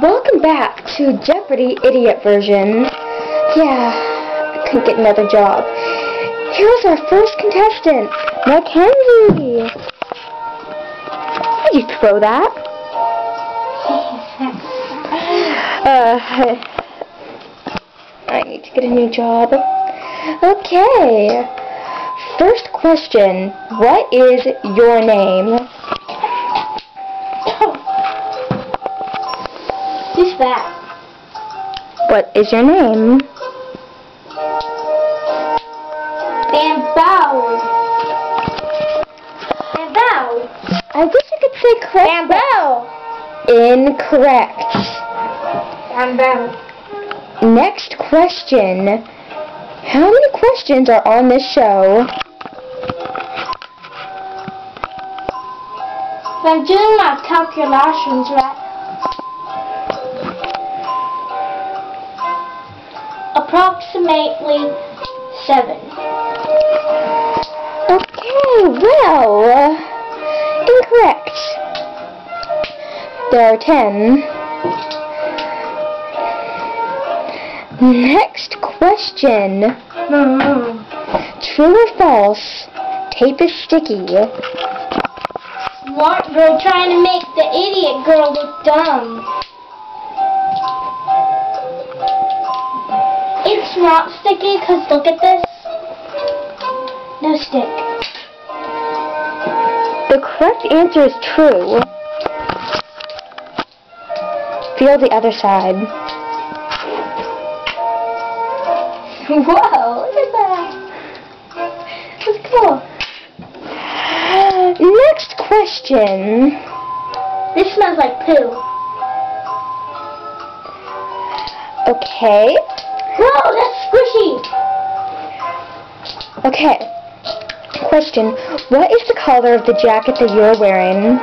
Welcome back to Jeopardy! Idiot version. Yeah, I couldn't get another job. Here's our first contestant, Mackenzie. Did you throw that? I need to get a new job. Okay. First question. What is your name? Who's that? What is your name? Bamboo. Bamboo. I wish I could say correct. Bamboo. Incorrect. Bamboo. Next question. How many questions are on this show? If I'm doing my calculations right, approximately 7. Okay, well, incorrect. There are 10. Next question. True or false? Tape is sticky. Smart girl trying to make the idiot girl look dumb. It's not sticky because look at this. No stick. The correct answer is true. Feel the other side. Whoa, look at that. That's cool. Next question. This smells like poo. Okay. Whoa, that's squishy. Okay. Question. What is the color of the jacket that you're wearing?